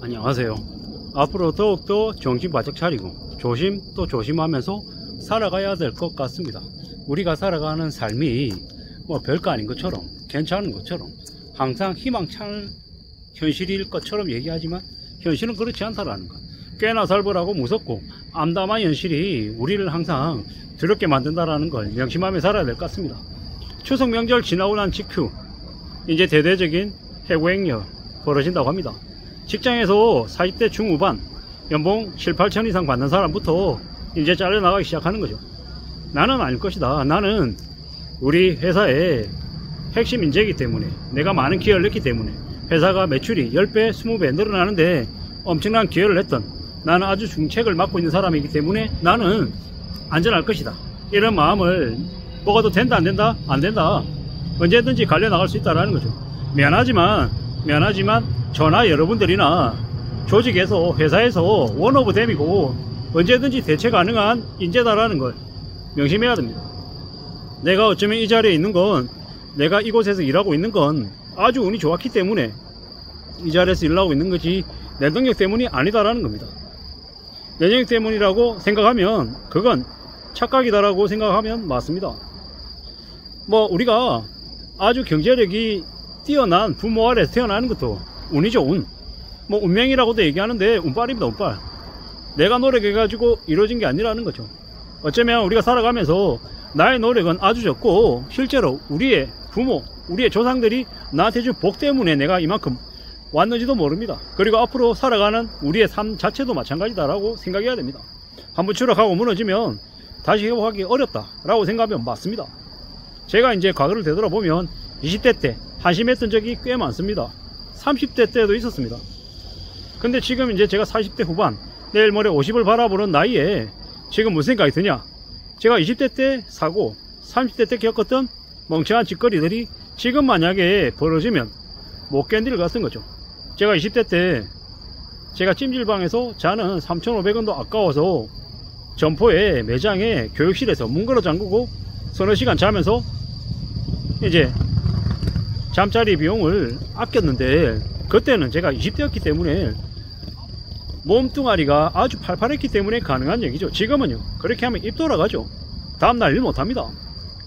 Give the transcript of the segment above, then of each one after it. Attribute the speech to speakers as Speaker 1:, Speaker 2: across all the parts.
Speaker 1: 안녕하세요. 앞으로 더욱더 정신 바짝 차리고 조심 또 조심하면서 살아가야 될 것 같습니다. 우리가 살아가는 삶이 뭐 별거 아닌 것처럼 괜찮은 것처럼 항상 희망찬 현실일 것처럼 얘기하지만 현실은 그렇지 않다라는 것. 꽤나 살벌하고 무섭고 암담한 현실이 우리를 항상 두렵게 만든다라는 걸 명심하며 살아야 될 것 같습니다. 추석 명절 지나고 난 직후 이제 대대적인 해고행렬 벌어진다고 합니다. 직장에서 40대 중후반 연봉 7, 8천 이상 받는 사람부터 이제 잘려나가기 시작하는 거죠. 나는 아닐 것이다. 나는 우리 회사의 핵심 인재이기 때문에, 내가 많은 기여를 했기 때문에, 회사가 매출이 10배, 20배 늘어나는데 엄청난 기여를 했던, 나는 아주 중책을 맡고 있는 사람이기 때문에 나는 안전할 것이다. 이런 마음을 먹어도 된다 안 된다? 안 된다. 언제든지 갈려나갈 수 있다는 거죠. 미안하지만 저나 여러분들이나 조직에서, 회사에서 원 오브 댐이고 언제든지 대체 가능한 인재다라는 걸 명심해야 됩니다. 내가 어쩌면 이 자리에 있는 건, 내가 이곳에서 일하고 있는 건 아주 운이 좋았기 때문에 이 자리에서 일하고 있는 거지 내 능력 때문이 아니다라는 겁니다. 내 능력 때문이라고 생각하면 그건 착각이다라고 생각하면 맞습니다. 뭐 우리가 아주 경제력이 뛰어난 부모 아래에서 태어나는 것도 운이죠. 운. 뭐 운명이라고도 얘기하는데 운빨입니다. 운빨. 내가 노력해가지고 이루어진 게 아니라는 거죠. 어쩌면 우리가 살아가면서 나의 노력은 아주 적고 실제로 우리의 부모, 우리의 조상들이 나한테 준 복 때문에 내가 이만큼 왔는지도 모릅니다. 그리고 앞으로 살아가는 우리의 삶 자체도 마찬가지다라고 생각해야 됩니다. 한번 추락하고 무너지면 다시 회복하기 어렵다라고 생각하면 맞습니다. 제가 이제 과거를 되돌아보면 20대 때 한심했던 적이 꽤 많습니다. 30대 때도 있었습니다. 근데 지금 이제 제가 40대 후반, 내일 모레 50을 바라보는 나이에 지금 무슨 생각이 드냐? 제가 20대 때 사고 30대 때 겪었던 멍청한 짓거리들이 지금 만약에 벌어지면 못 견딜 것 같은 거죠. 제가 20대 때 제가 찜질방에서 자는 3,500원도 아까워서 점포에 매장에 교육실에서 문 걸어 잠그고 서너 시간 자면서 이제 잠자리 비용을 아꼈는데, 그때는 제가 20대였기 때문에 몸뚱아리가 아주 팔팔했기 때문에 가능한 얘기죠. 지금은요, 그렇게 하면 입 돌아가죠. 다음날 일 못합니다.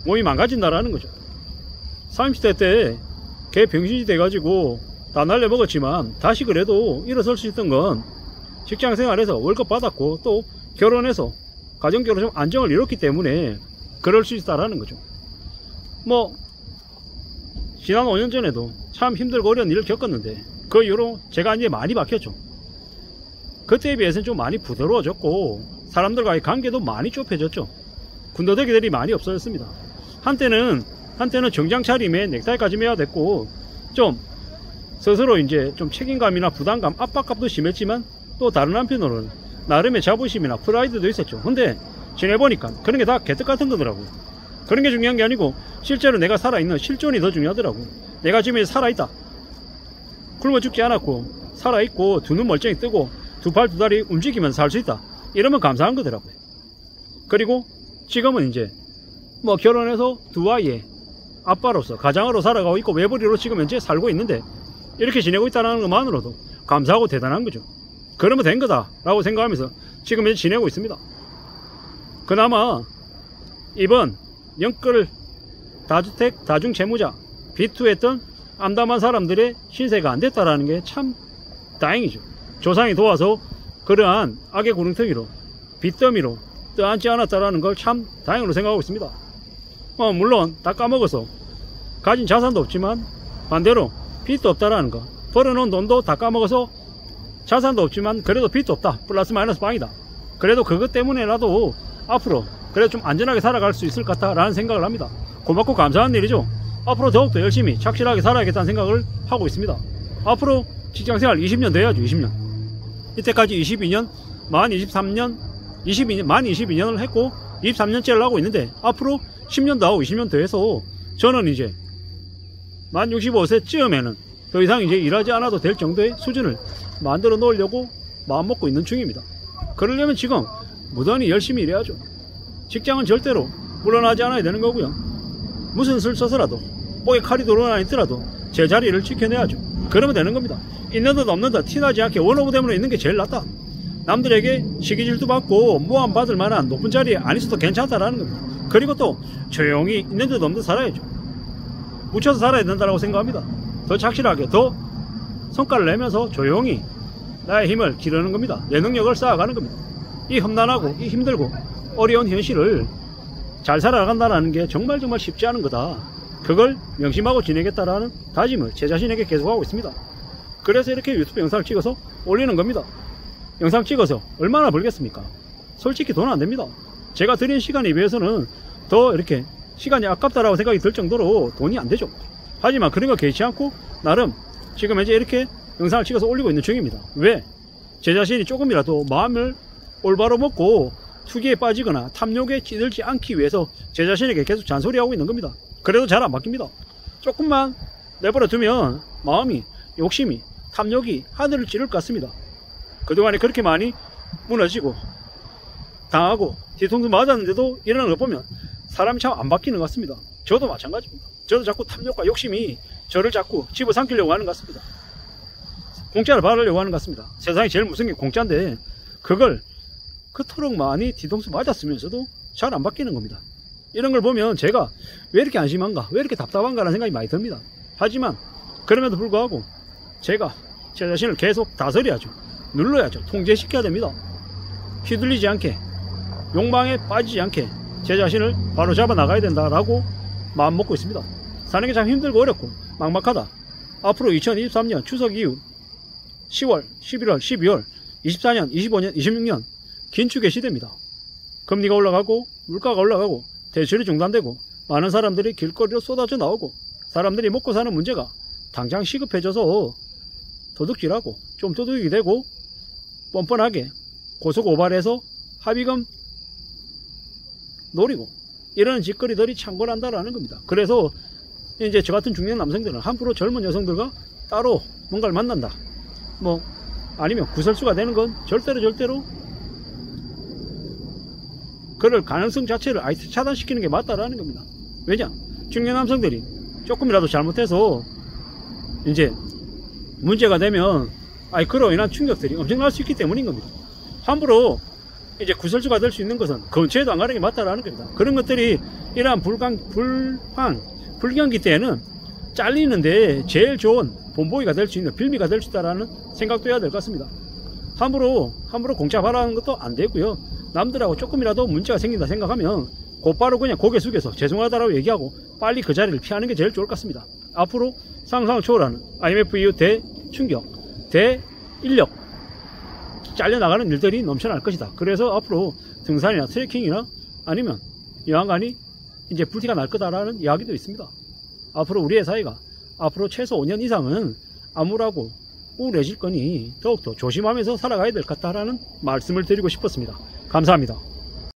Speaker 1: 몸이 망가진다라는 거죠. 30대 때 개 병신이 돼가지고 다 날려먹었지만 다시 그래도 일어설 수 있던 건 직장생활에서 월급 받았고 또 결혼해서 가정결혼 좀 안정을 이뤘기 때문에 그럴 수 있다라는 거죠. 뭐 지난 5년 전에도 참 힘들고 어려운 일을 겪었는데 그 이후로 제가 이제 많이 바뀌었죠. 그때에 비해서는 좀 많이 부드러워졌고 사람들과의 관계도 많이 좁혀졌죠. 군더더기들이 많이 없어졌습니다. 한때는 정장 차림에 넥타이까지 매야 됐고 좀 스스로 이제 좀 책임감이나 부담감, 압박감도 심했지만 또 다른 한편으로는 나름의 자부심이나 프라이드도 있었죠. 근데 지내보니까 그런 게 다 개떡 같은 거더라고요. 그런 게 중요한 게 아니고 실제로 내가 살아있는 실존이 더 중요하더라고요. 내가 지금 살아있다, 굶어 죽지 않았고 살아있고 두 눈 멀쩡히 뜨고 두 팔 두 다리 움직이면서 살 수 있다, 이러면 감사한 거더라고요. 그리고 지금은 이제 뭐 결혼해서 두 아이의 아빠로서 가장으로 살아가고 있고 외벌이로 지금 현재 살고 있는데 이렇게 지내고 있다는 것만으로도 감사하고 대단한 거죠. 그러면 된 거다 라고 생각하면서 지금 현재 지내고 있습니다. 그나마 이번 영끌 다주택 다중채무자 비투했던 암담한 사람들의 신세가 안 됐다라는 게 참 다행이죠. 조상이 도와서 그러한 악의 구렁텅이로 빚더미로 떠안지 않았다라는 걸 참 다행으로 생각하고 있습니다. 물론 다 까먹어서 가진 자산도 없지만 반대로 빚도 없다라는 거, 벌어놓은 돈도 다 까먹어서 자산도 없지만 그래도 빚도 없다, 플러스 마이너스 빵이다. 그래도 그것 때문에라도 앞으로 그래도 좀 안전하게 살아갈 수 있을 것 같다라는 생각을 합니다. 고맙고 감사한 일이죠. 앞으로 더욱더 열심히 착실하게 살아야겠다는 생각을 하고 있습니다. 앞으로 직장생활 20년 더 해야죠. 20년. 이때까지 22년, 만 22년을 했고 23년째를 하고 있는데 앞으로 10년 더 하고 20년 더 해서 저는 이제 만 65세쯤에는 더 이상 이제 일하지 않아도 될 정도의 수준을 만들어 놓으려고 마음먹고 있는 중입니다. 그러려면 지금 무던히 열심히 일해야죠. 직장은 절대로 물러나지 않아야 되는 거고요. 무슨 수를 써서라도 목에 칼이 들어오나 있더라도 제 자리를 지켜내야죠. 그러면 되는 겁니다. 있는 듯 없는 듯 티나지 않게 원오브댐으로 있는 게 제일 낫다. 남들에게 시기질투 받고 모함 받을 만한 높은 자리에 안 있어도 괜찮다라는 겁니다. 그리고 또 조용히 있는 듯 없는 듯 살아야죠. 묻혀서 살아야 된다고 생각합니다. 더 착실하게 더 성과를 내면서 조용히 나의 힘을 기르는 겁니다. 내 능력을 쌓아가는 겁니다. 이 험난하고 이 힘들고 어려운 현실을 잘 살아간다는 게 정말 쉽지 않은 거다. 그걸 명심하고 지내겠다라는 다짐을 제 자신에게 계속하고 있습니다. 그래서 이렇게 유튜브 영상을 찍어서 올리는 겁니다. 영상 찍어서 얼마나 벌겠습니까? 솔직히 돈은 안 됩니다. 제가 드린 시간에 비해서는 더 이렇게 시간이 아깝다라고 생각이 들 정도로 돈이 안 되죠. 하지만 그런 거 개의치 않고 나름 지금 현재 이렇게 영상을 찍어서 올리고 있는 중입니다. 왜? 제 자신이 조금이라도 마음을 올바로 먹고 투기에 빠지거나 탐욕에 찌들지 않기 위해서 제 자신에게 계속 잔소리하고 있는 겁니다. 그래도 잘 안 바뀝니다. 조금만 내버려 두면 마음이, 욕심이, 탐욕이 하늘을 찌를 것 같습니다. 그동안에 그렇게 많이 무너지고 당하고 뒤통수 맞았는데도 일어나는 걸 보면 사람이 참 안 바뀌는 것 같습니다. 저도 마찬가지입니다. 저도 자꾸 탐욕과 욕심이 저를 자꾸 집어삼키려고 하는 것 같습니다. 공짜를 받으려고 하는 것 같습니다. 세상에 제일 무서운 게 공짜인데 그걸 그토록 많이 뒤통수 맞았으면서도 잘 안 바뀌는 겁니다. 이런 걸 보면 제가 왜 이렇게 안심한가, 왜 이렇게 답답한가 라는 생각이 많이 듭니다. 하지만 그럼에도 불구하고 제가 제 자신을 계속 다스려야죠. 눌러야죠. 통제시켜야 됩니다. 휘둘리지 않게, 욕망에 빠지지 않게 제 자신을 바로 잡아 나가야 된다라고 마음 먹고 있습니다. 사는 게 참 힘들고 어렵고 막막하다. 앞으로 2023년 추석 이후 10월, 11월, 12월, 24년, 25년, 26년 긴축의 시대입니다. 금리가 올라가고 물가가 올라가고 대출이 중단되고 많은 사람들이 길거리로 쏟아져 나오고 사람들이 먹고 사는 문제가 당장 시급해져서 도둑질하고 좀 도둑이 되고 뻔뻔하게 고소고발해서 합의금 노리고 이런 짓거리들이 창궐한다라는 겁니다. 그래서 이제 저 같은 중년 남성들은 함부로 젊은 여성들과 따로 뭔가를 만난다, 뭐 아니면 구설수가 되는 건 절대로 그럴 가능성 자체를 아예 차단시키는 게 맞다라는 겁니다. 왜냐? 중년 남성들이 조금이라도 잘못해서 이제 문제가 되면 그로 인한 충격들이 엄청날 수 있기 때문인 겁니다. 함부로 이제 구설수가 될 수 있는 것은 근처에도 안 가는 게 맞다라는 겁니다. 그런 것들이 이러한 불경기 때에는 잘리는데 제일 좋은 본보기가 될 수 있는 빌미가 될 수 있다라는 생각도 해야 될 것 같습니다. 함부로 공짜 바라는 것도 안 되고요. 남들하고 조금이라도 문제가 생긴다 생각하면 곧바로 그냥 고개 숙여서 죄송하다라고 얘기하고 빨리 그 자리를 피하는 게 제일 좋을 것 같습니다. 앞으로 상상을 초월하는 IMF 이후 대충격, 대인력 잘려나가는 일들이 넘쳐날 것이다. 그래서 앞으로 등산이나 트레킹이나 아니면 여행간이 이제 불티가 날 거다라는 이야기도 있습니다. 앞으로 우리의 사회가 앞으로 최소 5년 이상은 암울하고 우울해질 거니 더욱더 조심하면서 살아가야 될 것 같다라는 말씀을 드리고 싶었습니다. 감사합니다.